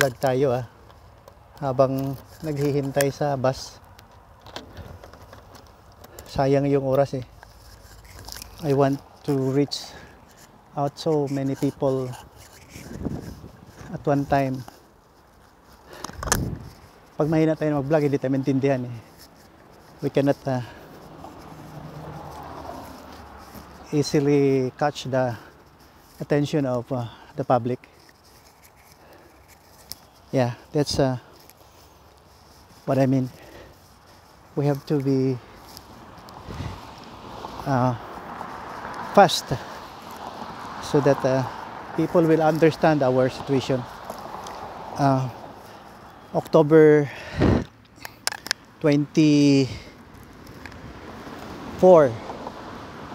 vlog tayo habang naghihintay sa bus. Sayang yung oras eh. I want to reach out so many people at one time. Pag mahina tayo mag-vlog, hindi tayo maintindihan eh. We cannot easily catch the attention of the public. Yeah, that's what I mean. We have to be fast so that people will understand our situation. October 24,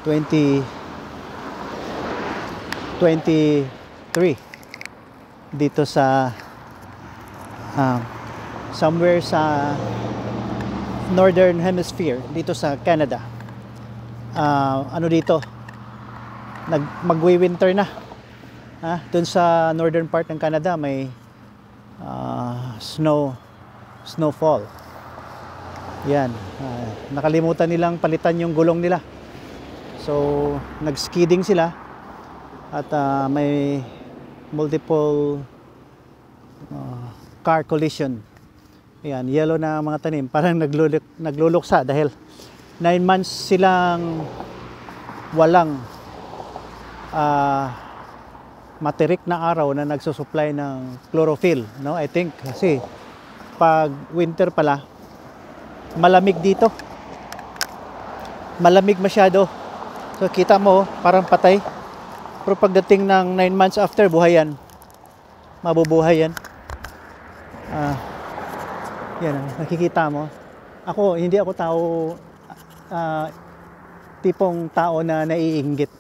2023 dito sa somewhere sa Northern Hemisphere, dito sa Canada. Ano dito? Magwi-winter na. Doon sa northern part ng Canada may snowfall. Yan. Nakalimutan nilang palitan yung gulong nila. So, nag-skidding sila at may multiple car collision. Ayan, yellow na mga tanim. Parang nagluluksa dahil 9 months silang walang materik na araw na nagsusupply ng chlorophyll, no? I think kasi pag winter pala malamig dito. Malamig masyado. So kita mo parang patay. Pero pagdating ng 9 months after, buhay yan. Mabubuhay yan. Yan, nakikita mo. Hindi ako tao, tipong tao na naiinggit.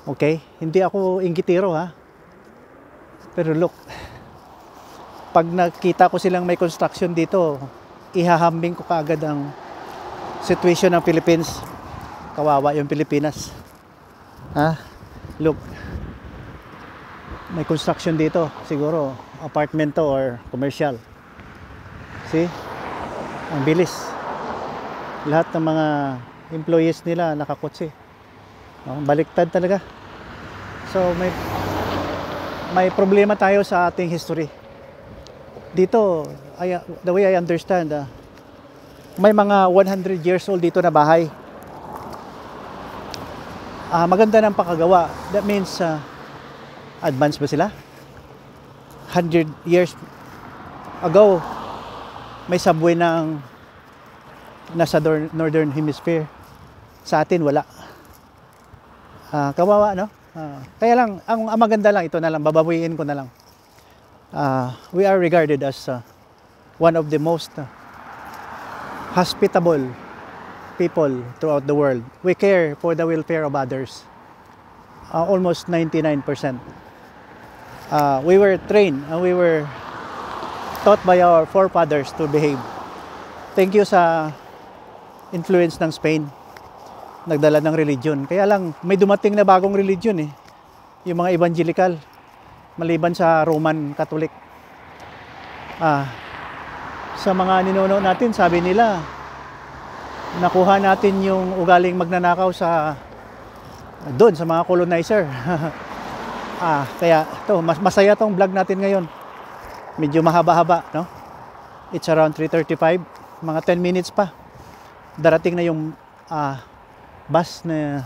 Okay? Hindi ako inggitero Pero look, pag nakita ko silang may construction dito, ihahambing ko kaagad ang situation ng Philippines. Kawawa yung Pilipinas. Look, may construction dito. Siguro, apartment to or commercial. See? Ang bilis. Lahat ng mga employees nila nakakotse. Baliktad talaga. So may problema tayo sa ating history. Dito, the way I understand, may mga 100 years old dito na bahay. Maganda ng pakagawa. That means advanced ba sila? 100 years ago, may subway ng nasa Northern Hemisphere. Sa atin, wala. Kawawa, no? Kaya lang, ang maganda lang, ito na lang, babawiin ko na lang. We are regarded as one of the most hospitable people throughout the world. We care for the welfare of others. Almost 99%. We were trained and we were taught by our forefathers to behave. Thank you sa influence ng Spain. Nagdala ng religion. Kaya lang, may dumating na bagong religion yung mga evangelical. Maliban sa Roman Catholic. Sa mga ninuno natin, sabi nila, nakuha natin yung ugaling magnanakaw doon sa mga colonizer. Kaya ito, masaya tong vlog natin ngayon. Medyo mahaba-haba, no? It's around 3:35, mga 10 minutes pa. Darating na yung bus na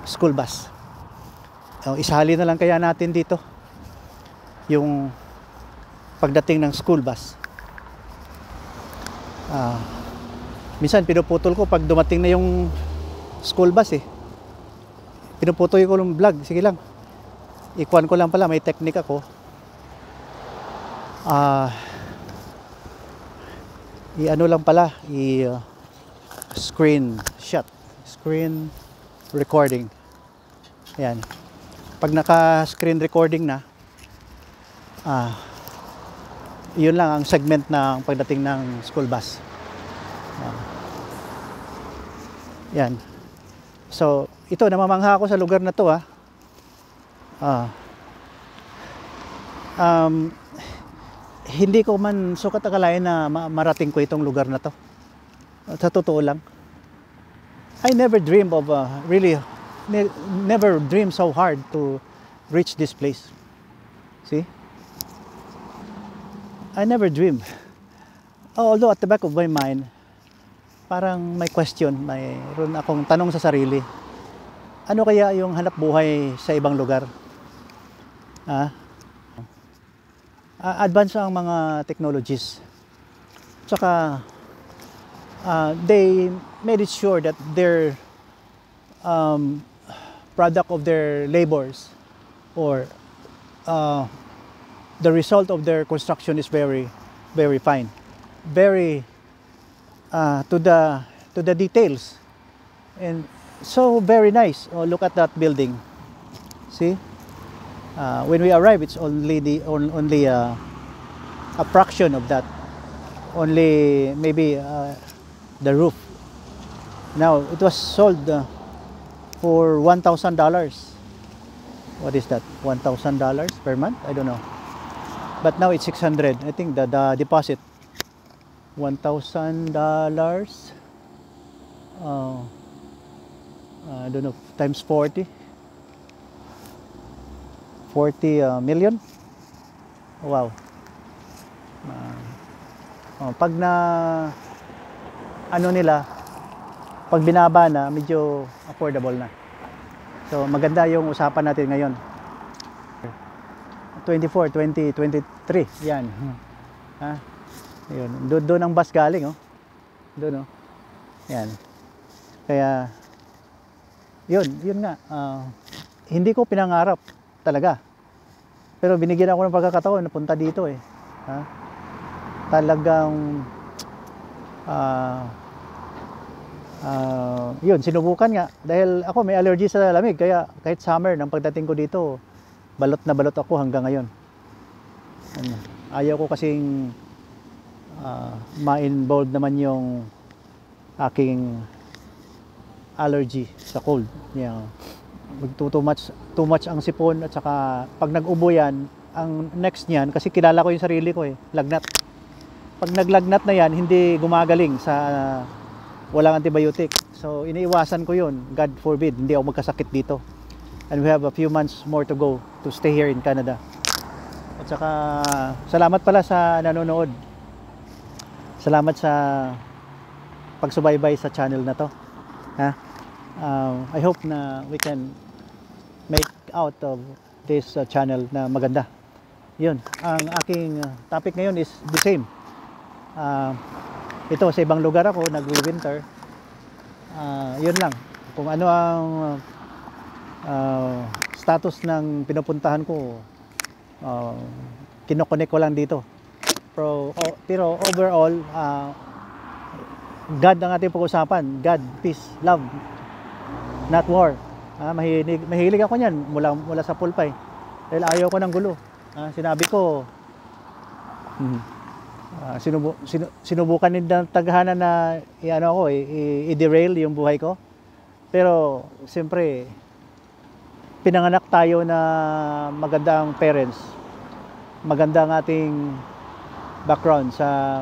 school bus. Isali na lang kaya natin dito yung pagdating ng school bus. Minsan pinuputol ko pag dumating na yung school bus pinuputol ko yung vlog. Sige lang, ikuan ko lang pala, may technique ako. I-ano lang pala, screen shot, screen recording. Ayan. Pag naka-screen recording na, yun lang ang segment ng pagdating ng school bus. Yan. So, ito, namamangha ako sa lugar na to hindi ko man sukat akalain na marating ko itong lugar na to. Sa totoo lang. I never dream of really never dream so hard to reach this place. See? I never dream. Although at the back of my mind, parang may question, mayroon akong tanong sa sarili. Ano kaya yung hanap buhay sa ibang lugar? Advance ang mga technologies. Tsaka they made it sure that their product of their labors or the result of their construction is very, very fine, very to the details, and so very nice. Oh, look at that building. See, when we arrive, it's only only a fraction of that, only maybe the roof. Now it was sold for $1,000. What is that? $1,000 per month? I don't know. But now it's 600. I think the deposit $1,000. I don't know, times 40 million. Wow. Pag na ano nila, pag binaba na, medyo affordable na. So maganda yung usapan natin ngayon. 24, 20, 23. Yan. Yun. Doon ang bus galing, oh. Doon, oh. Yan. Kaya yun nga. Hindi ko pinangarap talaga. Pero binigyan ako ng pagkakataon na punta dito, eh. Talagang yun, sinubukan nga. Dahil ako may allergy sa lamig, kaya kahit summer, nang pagdating ko dito, balot na balot ako hanggang ngayon. Ayaw ko kasing ma-involve naman yung aking allergy sa cold. Yeah. Too much ang sipon, at saka pag nag-ubo yan, ang next niyan, kasi kilala ko yung sarili ko, eh, lagnat. Pag naglagnat na yan, hindi gumagaling sa walang antibiotic. So iniiwasan ko yun. God forbid, hindi ako magkasakit dito. And we have a few months more to go to stay here in Canada. At saka salamat pala sa nanonood. Salamat sa pagsubaybay sa channel na to. I hope na we can make out of this channel na maganda. Yun, ang aking topic ngayon is the same. Ito, sa ibang lugar ako nag-winter. Yun lang, kung ano ang status ng pinupuntahan ko, kinokonek ko lang dito. Pero overall, God ang ating pag-usapan. God, peace, love, not war. Mahilig ako niyan mula sa pulpay. Dahil ayaw ko ng gulo. Sinabi ko, sinubukan din ng taghanan na i-derail yung buhay ko. Pero siyempre, pinanganak tayo na magandang parents, magandang ating background sa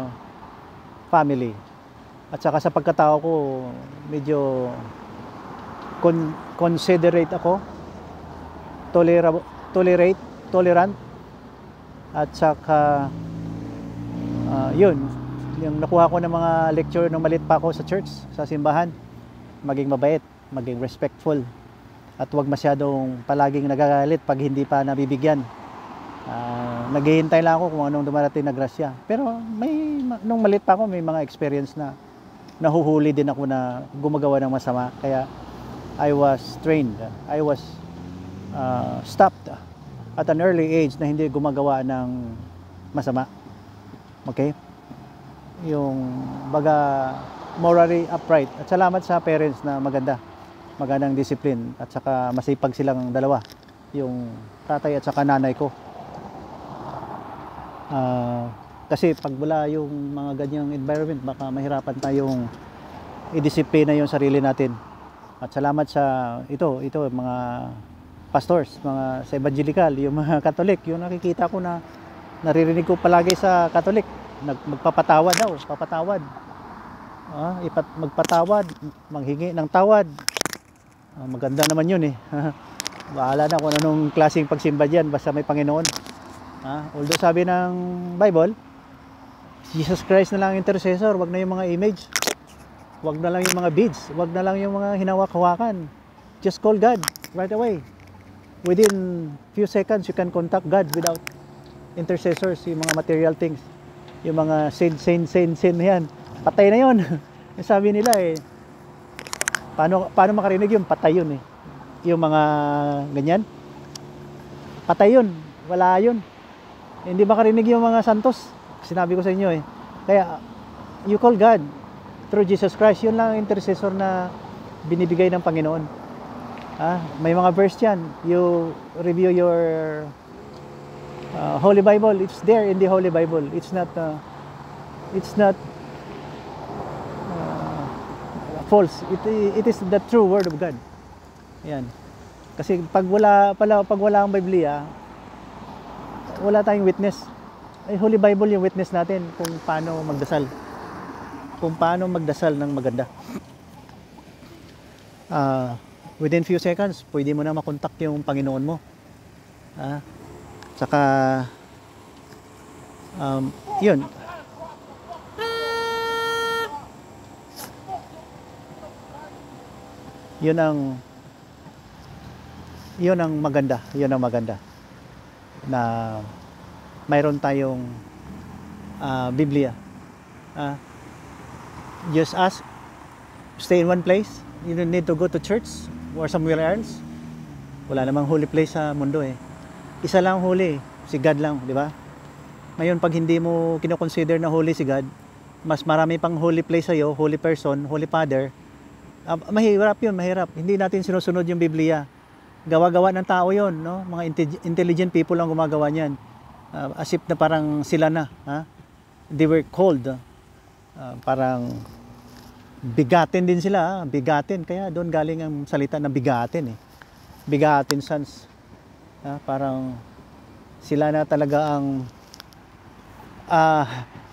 family, at saka sa pagkatao ko, medyo considerate ako, tolerant, at saka yun, yung nakuha ko ng mga lecture nung maliit pa ako sa church, sa simbahan, maging mabait, maging respectful, at huwag masyadong palaging nagagalit pag hindi pa nabibigyan. Naghihintay lang ako kung anong dumarating na grasya. Pero nung maliit pa ako, may mga experience na nahuhuli din ako na gumagawa ng masama. Kaya I was trained, I was stopped at an early age na hindi gumagawa ng masama. Okay? Yung baga morally upright. At salamat sa parents na magandang discipline, at saka masipag silang dalawa, yung tatay at saka nanay ko. Kasi pag wala yung mga ganyang environment, baka mahirapan tayong i-disiplina yung sarili natin. At salamat sa ito mga pastors, mga sa evangelical, yung mga Catholic, yung nakikita ko na naririnig ko palagi sa Catholic, magpapatawad daw, papatawad. Magpatawad, manghingi ng tawad. Maganda naman yun eh. Bahala na kung anong klaseng pagsimba dyan, basta may Panginoon. Although sabi ng Bible, Jesus Christ na lang ang intercessor, wag na yung mga image. Wag na lang yung mga beads, wag na lang yung mga hinawak-hawakan. Just call God right away. Within few seconds, you can contact God without intercessors, yung mga material things. Yung mga sin yan. Patay na yun. Sabi nila eh, paano makarinig yun? Patay yun eh. Yung mga ganyan, patay yun. Wala yun. Hindi makarinig yung mga santos. Sinabi ko sa inyo eh. Kaya, you call God through Jesus Christ. Yun lang ang intercessor na binibigay ng Panginoon. May mga verse yan. You review your Holy Bible. It's there in the Holy Bible. It's not false. It is the true word of God. Yan. Kasi pag wala ang Biblia, wala tayong witness. Ay, Holy Bible yung witness natin kung paano magdasal. Kung paano magdasal ng maganda. Within few seconds, pwede mo na makontak yung Panginoon mo. Saka, yun. Yun ang maganda. Yun ang maganda. Na mayroon tayong Biblia. Just ask, stay in one place. You don't need to go to church or somewhere else. Wala namang holy place sa mundo eh. Isa lang holy, si God lang, di ba? Ngayon, pag hindi mo kinoconsider na holy si God, mas marami pang holy place sa'yo, holy person, holy father. Mahirap yun, mahirap. Hindi natin sinusunod yung Biblia. Gawa-gawa ng tao yun, no? Mga intelligent people ang gumagawa niyan. As if na parang sila na. They were called. Parang bigatin din sila. Bigatin. Kaya doon galing ang salita na bigatin. Bigatin sons. Parang sila na talaga ang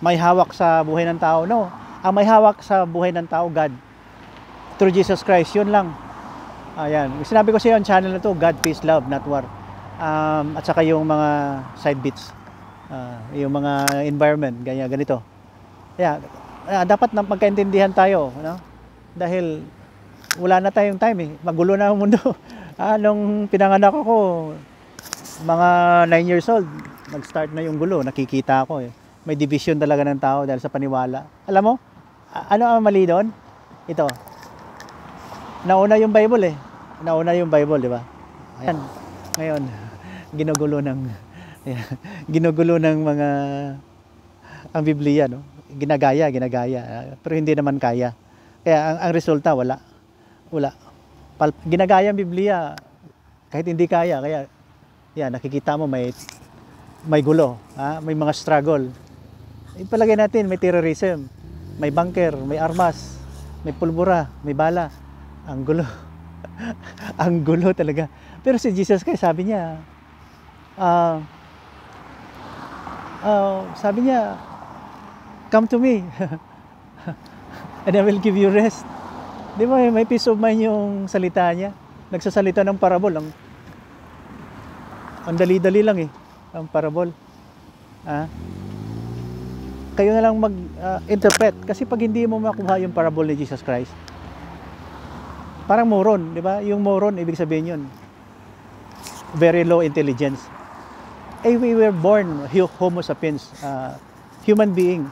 may hawak sa buhay ng tao. No, ang may hawak sa buhay ng tao, God. Through Jesus Christ. Yun lang. Ayan. Sinabi ko sa iyo ang channel na to, God, Peace, Love, Not War. At saka yung mga side bits. Yung mga environment, ganito. Kaya, dapat na magkaintindihan tayo, no? Dahil wala na tayong time eh. Magulo na ang mundo. Nung pinanganak ako, mga 9 years old, nag-start na yung gulo. Nakikita ako eh. May division talaga ng tao dahil sa paniwala. Alam mo, ano ang mali doon? Ito. Nauna yung Bible eh. Nauna yung Bible, di ba? Ayan. Ngayon, ginugulo ng mga ang Biblia, no? Ginagaya. Pero hindi naman kaya. Kaya ang resulta, wala. Ginagaya ang Biblia kahit hindi kaya. Kaya, yan, nakikita mo may gulo, may mga struggle. Ipalagay natin, may terrorism, may bunker, may armas, may pulbura, may bala. Ang gulo. Ang gulo talaga. Pero si Jesus Christ, sabi niya, come to me and I will give you rest. Di ba, may peace of mind yung salita niya. Nagsasalita ng parable. Ang dali-dali lang eh, ang parable. Kayo na lang mag-interpret. Kasi pag hindi mo makuha yung parable ni Jesus Christ, parang moron, di ba? Yung moron, ibig sabihin yun, very low intelligence. We were born Homo sapiens. Human being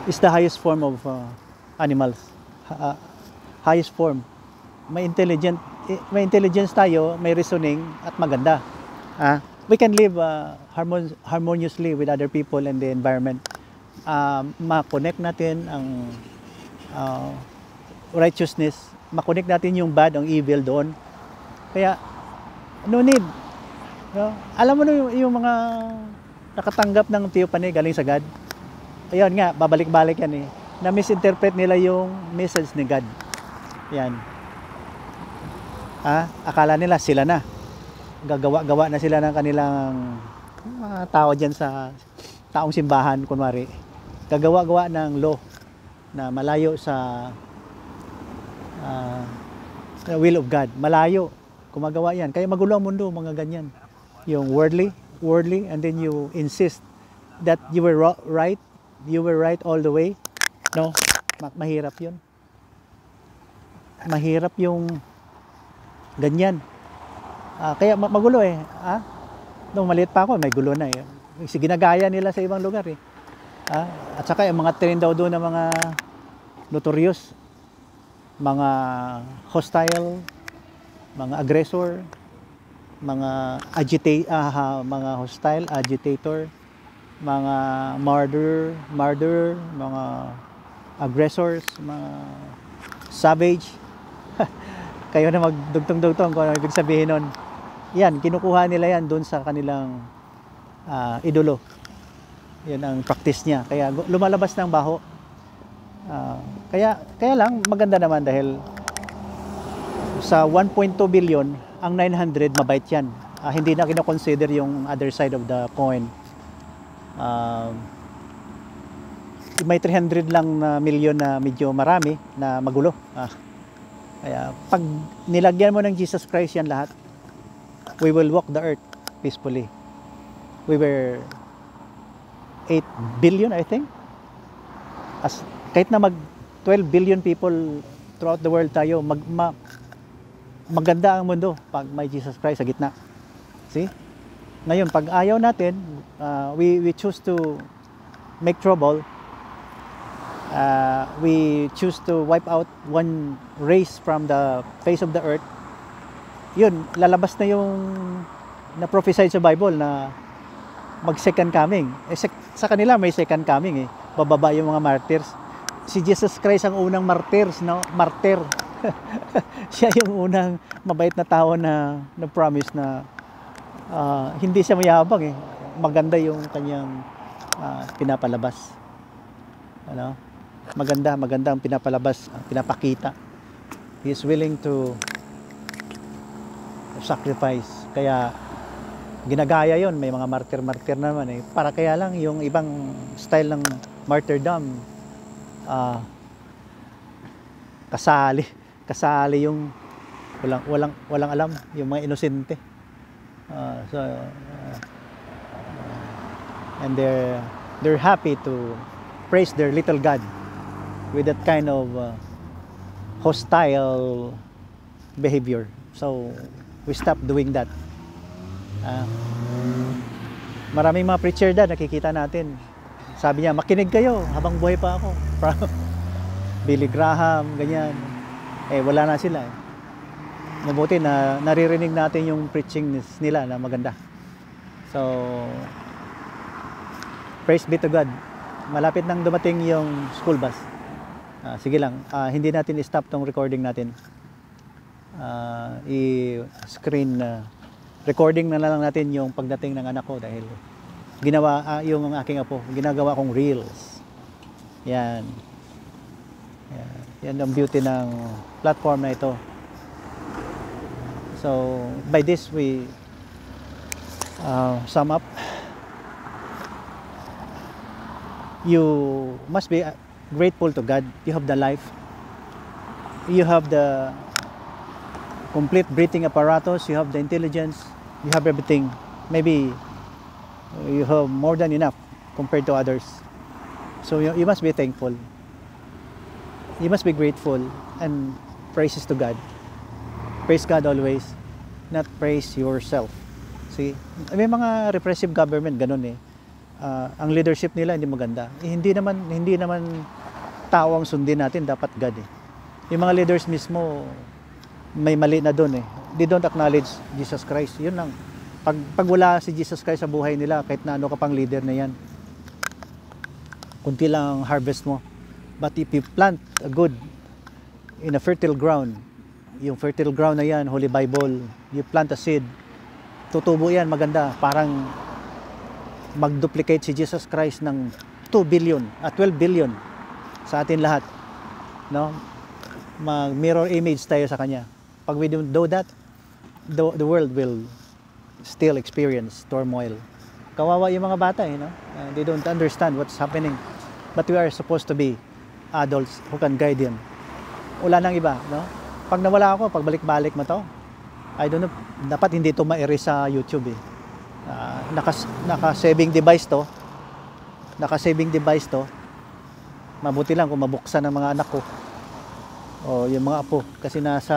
is the highest form of animals. Highest form. May intelligence tayo, may reasoning, at maganda. We can live harmoniously with other people and the environment. Ma-connect natin ang righteousness, ma-connect natin yung bad, ang evil doon. Kaya, no need. No? Alam mo yung mga nakatanggap ng theophany galing sa God? Ayun nga, babalik-balik yan eh. Na-misinterpret nila yung message ni God. Yan. Akala nila sila na. Gagawa-gawa na sila ng kanilang mga tao dyan sa taong simbahan, kunwari, gagawa-gawa ng law na malayo sa will of God. Malayo. Gumagawa yan. Kaya magulo ang mundo, mga ganyan. Yung worldly, and then you insist that you were right, all the way. No, mahirap yun. Mahirap yung ganyan. Kaya magulo eh. Nung maliit pa ako, may gulo na eh. Ginagaya nila sa ibang lugar eh. At saka yung mga trend daw doon ng mga notorious, mga hostile, mga aggressor, mga mga hostile, agitator, mga murderer, mga aggressors, mga savage. Kayo na magdugtong-dugtong kung ano ibig sabihin nun. Yan, kinukuha nila yan doon sa kanilang idolo. Yan ang practice niya. Kaya lumalabas ng baho. Kaya lang, maganda naman dahil sa 1.2 billion, ang 900 mabait yan. Hindi na kinoconsider yung other side of the coin. May 300 lang na milyon na medyo marami na magulo. Kaya pag nilagyan mo ng Jesus Christ yan lahat, we will walk the earth peacefully. We were 8 billion, I think. Kahit na 12 billion people throughout the world tayo, maganda ang mundo pag may Jesus Christ sa gitna. See? Ngayon, pag ayaw natin, we choose to make trouble. We choose to wipe out one race from the face of the earth. Yun, lalabas na yung na-prophesy sa Bible na mag-second coming. Sa kanila may second coming eh. Bababa yung mga martyrs. Si Jesus Christ ang unang martyrs, no? Martyr. Siya yung unang mabait na tao na promise na hindi siya mayabang eh. Maganda yung kanyang pinapalabas. Ano? Maganda ang pinapalabas, ang pinapakita. He is willing to sacrifice. Kaya ginagaya yon, may mga martyr naman eh. Para kaya lang yung ibang style ng martyrdom, kasali yung walang alam, yung mga inosente. And they're happy to praise their little God with that kind of hostile behavior. So we stop doing that. Maraming mga preacher dyan, nakikita natin. Sabi niya, makinig kayo habang buhay pa ako. Billy Graham, ganyan. Wala na sila. Mabuti na naririnig natin yung preaching nila na maganda. So, praise be to God. Malapit nang dumating yung school bus. Sige lang, hindi natin i-stop tong recording natin. I-screen recording na lang natin yung pagdating ng anak ko dahil ginawa yung aking apo, ginagawa kong reels. Yan. Yan ang beauty ng platform na ito. So, by this we sum up. You must be grateful to God. You have the life. You have the complete breathing apparatus. You have the intelligence. You have everything. Maybe you have more than enough compared to others. So you must be thankful. You must be grateful and praises to God. Praise God always, not praise yourself. See, may mga repressive government ganun eh. Ang leadership nila hindi maganda. Hindi naman tao ang sundin natin, dapat God eh. Yung mga leaders mismo may mali na doon eh. They don't acknowledge Jesus Christ. Yun lang. Pag wala si Jesus Christ sa buhay nila, kahit na ano ka pang leader na yan, kunti lang ang harvest mo. But if you plant a good in a fertile ground, yung fertile ground na yan, Holy Bible, you plant a seed, tutubo yan, maganda. Parang mag-duplicate si Jesus Christ ng 2 billion, 12 billion sa atin lahat. No? Mag-mirror image tayo sa Kanya. Pag we do that, the world will still experience turmoil. Kawawa yung mga bata, no? They don't understand what's happening. But we are supposed to be adults who can guide them. Wala nang iba, no? Pag nawala ako, pagbalik-balik mo to, I don't know, dapat hindi to ma-erase sa YouTube eh. Naka-saving device to. Naka-saving device to. Mabuti lang kung mabuksan ng mga anak ko. O yung mga apo. Kasi nasa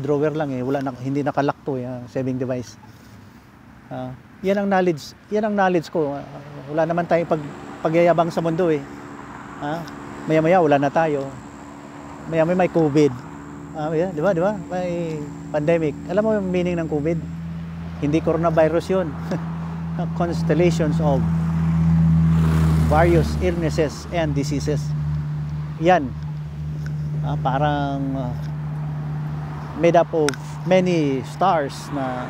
drawer lang eh. Hindi nakalock to yung saving device. Yan ang knowledge ko. Wala naman tayong pagyayabang sa mundo eh. Maya-maya wala na tayo. Maya-maya may COVID. Di ba? May pandemic. Alam mo yung meaning ng COVID? Hindi coronavirus yun. Constellations of various illnesses and diseases. Yan. Parang made up of many stars na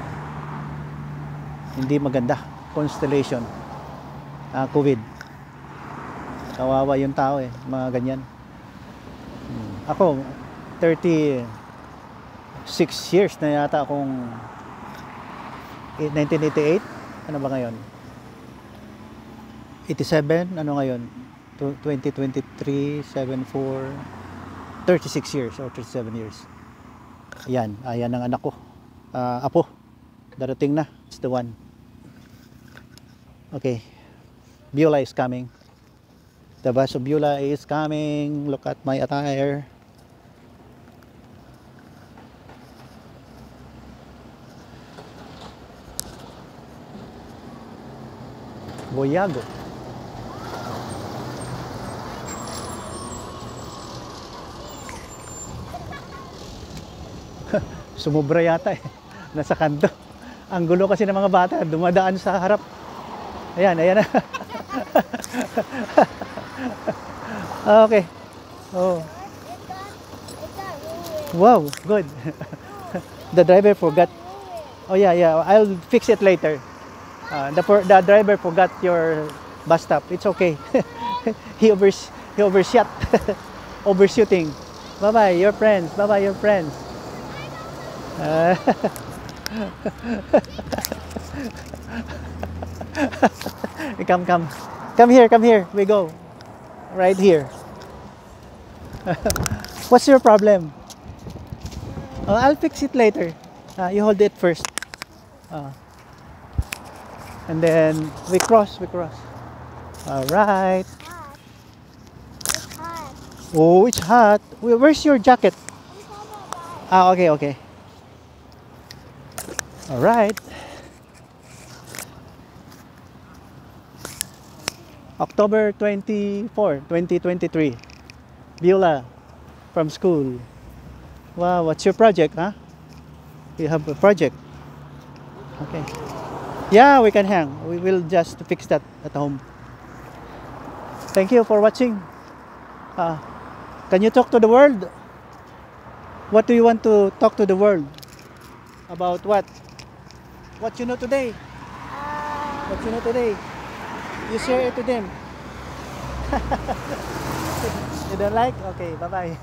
hindi maganda. Constellation. COVID. Kawawa yung tao eh. Mga ganyan. Ako, 36 years na yata akong 1988. Ano ba ngayon? 87. Ano ngayon? 2023, 74, 36 years or 37 years. Ayan ang anak ko. Apo. Darating na. It's the one. Okay. Beulah is coming. The bus of Beulah is coming. Look at my attire. Boyago. Sumubra yata eh. Nasa kanto. Ang gulo kasi ng mga bata. Dumadaan sa harap. Ayan na. Okay. Oh. Wow, good. The driver forgot. Oh yeah. I'll fix it later. The driver forgot your bus stop. It's okay. He overshot. Overshooting. Bye-bye, your friends. Bye-bye, your friends. Come here. We go. Right here. What's your problem? I'll fix it later. You hold it first. And then we cross. All right. It's hot. Oh, it's hot. Where's your jacket? Okay. All right. October 24, 2023. Beulah from school. Wow, what's your project, huh? You have a project. Okay. Yeah, we can hang. We will just fix that at home. Thank you for watching. Can you talk to the world? What do you want to talk to the world? About what? What you know today? What you know today? You share it to them. You don't like? Okay, bye-bye.